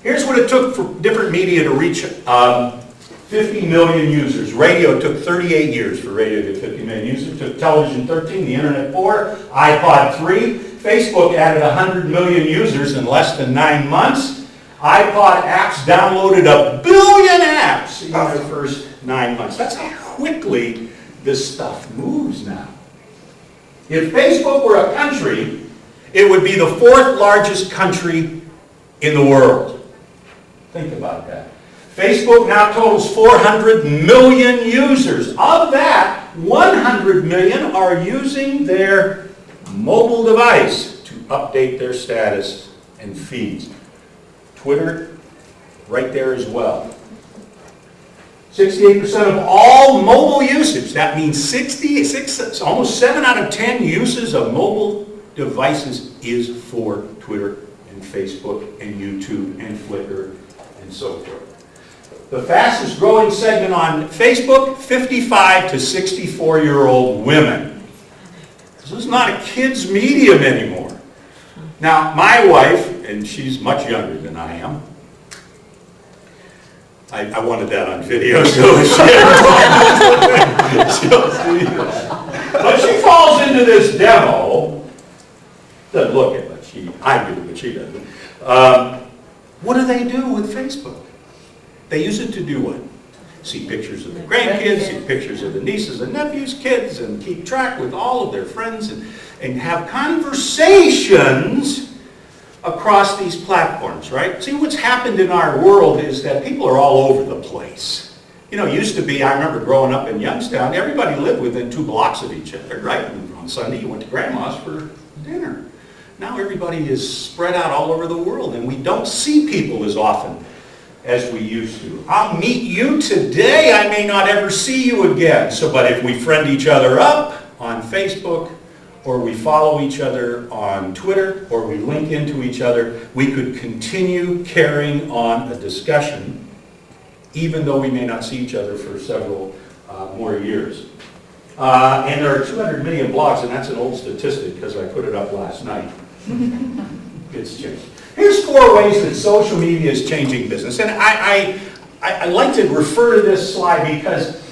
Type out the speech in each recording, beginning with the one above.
Here's what it took for different media to reach 50 million users. Radio took 38 years for radio to get 50 million users. It took television 13, the internet 4, iPod 3. Facebook added 100 million users in less than 9 months. iPod apps downloaded 1 billion apps in their first 9 months. That's how quickly this stuff moves now. If Facebook were a country, it would be the 4th largest country in the world. Think about that. Facebook now totals 400 million users. Of that, 100 million are using their mobile device to update their status and feeds. Twitter, right there as well. 68% of all mobile usage, that means almost 7 out of 10 uses of mobile devices is for Twitter and Facebook and YouTube and Flickr and so forth. The fastest growing segment on Facebook, 55 to 64-year-old women. This is not a kid's medium anymore. Now, my wife, and she's much younger than I am, I wanted that on video, so she'll see that. But she falls into this demo, doesn't look it, but I do, but she doesn't. What do they do with Facebook? They use it to do what? See pictures of the grandkids, see pictures of the nieces and nephews' kids, and keep track with all of their friends, and have conversations across these platforms, right? See, what's happened in our world is that people are all over the place. You know, it used to be, I remember growing up in Youngstown, everybody lived within 2 blocks of each other, right? And on Sunday, you went to Grandma's for dinner. Now everybody is spread out all over the world, and we don't see people as often as we used to. I'll meet you today, I may not ever see you again. So, but if we friend each other up on Facebook, or we follow each other on Twitter, or we link into each other, we could continue carrying on a discussion, even though we may not see each other for several more years. And there are 200 million blogs, and that's an old statistic because I put it up last night. It's changed. Here's 4 ways that social media is changing business. And I like to refer to this slide because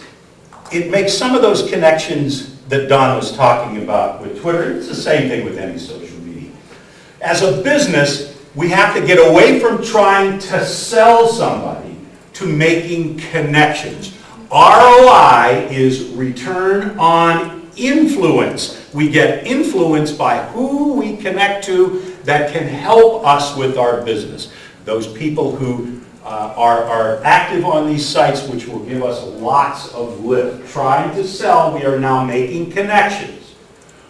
it makes some of those connections that Don was talking about with Twitter. It's the same thing with any social media. As a business, we have to get away from trying to sell somebody to making connections. ROI is return on influence. We get influence by who we connect to that can help us with our business. Those people who are active on these sites, which will give us lots of lift. Trying to sell, we are now making connections.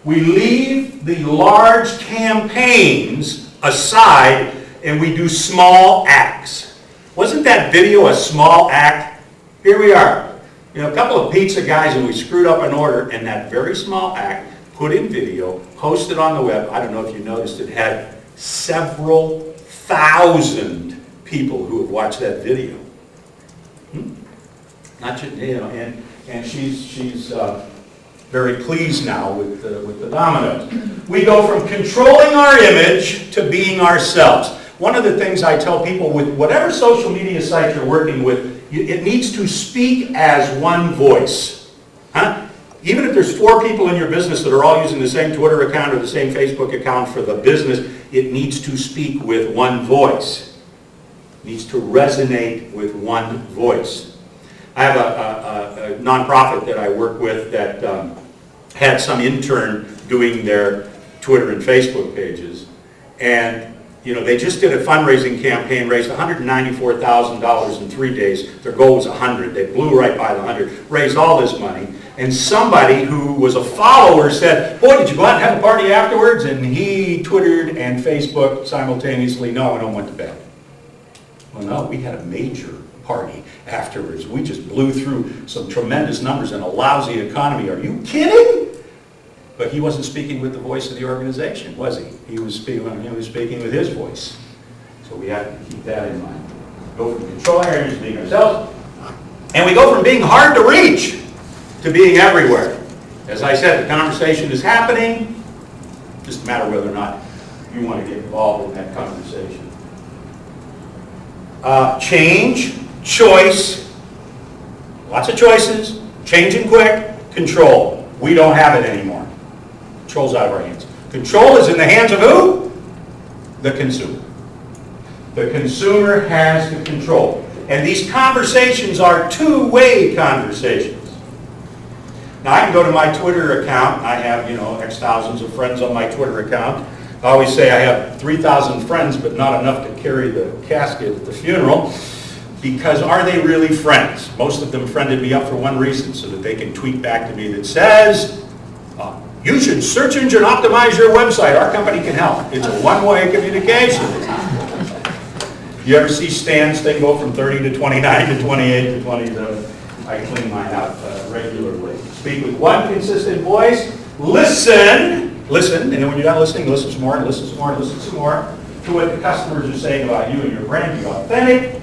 We leave the large campaigns aside and we do small acts. Wasn't that video a small act? Here we are. You know, a couple of pizza guys and we screwed up an order, and that very small act, put in video, posted on the web. I don't know if you noticed, it had several thousand people who have watched that video. Not just, you know, and she's very pleased now with the Domino's. We go from controlling our image to being ourselves. One of the things I tell people with whatever social media site you're working with, it needs to speak as one voice. Huh? Even if there's 4 people in your business that are all using the same Twitter account or the same Facebook account for the business, it needs to speak with one voice. It needs to resonate with one voice. I have a nonprofit that I work with that had some intern doing their Twitter and Facebook pages, and you know, they just did a fundraising campaign, raised $194,000 in 3 days. Their goal was 100. They blew right by the 100, raised all this money. And somebody who was a follower said, boy, did you go out and have a party afterwards? And he Twittered and Facebooked simultaneously, no, I don't went to bed. Well, no, we had a major party afterwards. We just blew through some tremendous numbers in a lousy economy. Are you kidding? But he wasn't speaking with the voice of the organization, was he? He was speaking with his voice. So we have to keep that in mind. Go from controlling our image to being ourselves. And we go from being hard to reach to being everywhere. As I said, the conversation is happening. Just a matter whether or not you want to get involved in that conversation. Change, choice, lots of choices, changing quick, control. We don't have it anymore. Control's out of our hands. Control is in the hands of who? The consumer. The consumer has the control. And these conversations are two-way conversations. Now, I can go to my Twitter account. I have, X thousands of friends on my Twitter account. I always say I have 3,000 friends, but not enough to carry the casket at the funeral. Because are they really friends? Most of them friended me up for one reason, so that they can tweet back to me that says, you should search engine optimize your website. Our company can help. It's a one-way communication. You ever see Stan's thing go from 30 to 29 to 28 to 27? I clean mine out regularly. Speak with one consistent voice. Listen, and then when you're done listening, listen some more, and listen some more, and listen some more to what the customers are saying about you and your brand. Be authentic.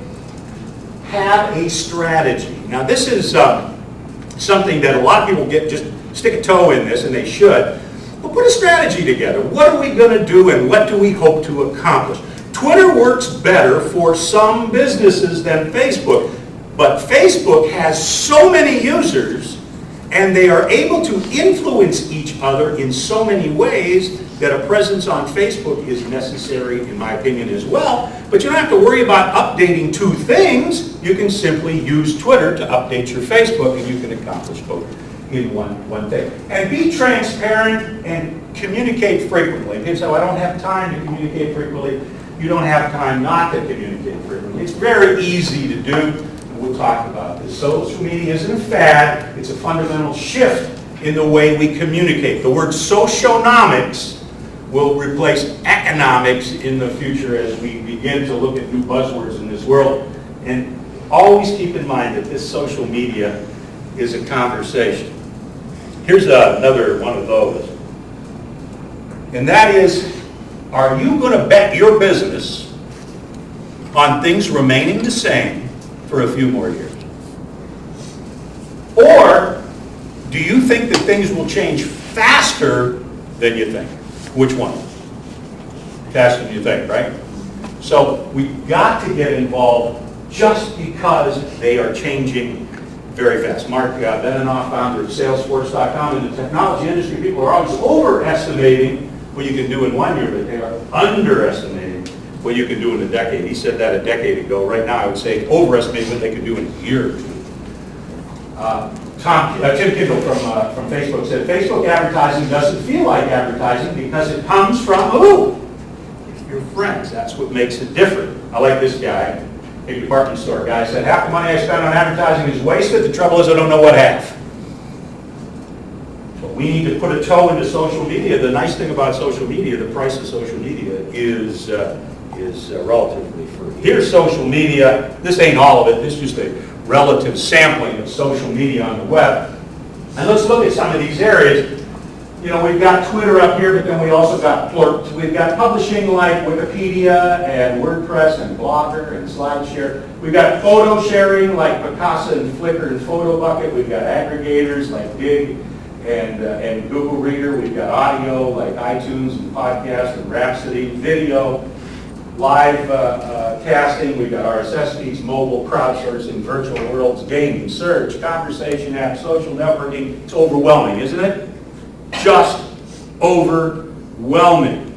Have a strategy. Now, this is something that a lot of people just stick a toe in this, and they should. But put a strategy together. What are we going to do, and what do we hope to accomplish? Twitter works better for some businesses than Facebook, but Facebook has so many users, and they are able to influence each other in so many ways that a presence on Facebook is necessary, in my opinion, as well. But you don't have to worry about updating two things. You can simply use Twitter to update your Facebook, and you can accomplish both in one thing. And be transparent and communicate frequently. People say, well, I don't have time to communicate frequently. You don't have time not to communicate frequently. It's very easy to do, and we'll talk about this. Social media isn't a fad. It's a fundamental shift in the way we communicate. The word socionomics will replace economics in the future as we begin to look at new buzzwords in this world. And always keep in mind that this social media is a conversation. Here's another one of those. And that is, are you going to bet your business on things remaining the same for a few more years? Or do you think that things will change faster than you think? Which one? Faster than you think, right? So we've got to get involved just because they are changing very fast. Mark Benioff, founder of Salesforce.com, in the technology industry, people are always overestimating what you can do in 1 year, but they are underestimating what you can do in a decade. He said that a decade ago. Right now, I would say overestimate what they could do in a year or two. Tim Kindle from Facebook said, Facebook advertising doesn't feel like advertising because it comes from who? Your friends. That's what makes it different. I like this guy, a department store guy, said, half the money I spend on advertising is wasted. The trouble is I don't know what half. So we need to put a toe into social media. The nice thing about social media, the price of social media is relatively free. Here's social media. This ain't all of it. This is just a relative sampling of social media on the web. And let's look at some of these areas. We've got Twitter up here, but then we also got we've got publishing like Wikipedia and WordPress and Blogger and SlideShare. We've got photo sharing like Picasa and Flickr and PhotoBucket. We've got aggregators like Dig and Google Reader. We've got audio like iTunes and Podcast and Rhapsody. Video, live casting. We've got RSS feeds, mobile, crowdsourcing, virtual worlds, gaming, search, conversation apps, social networking. It's overwhelming, isn't it? Just overwhelming.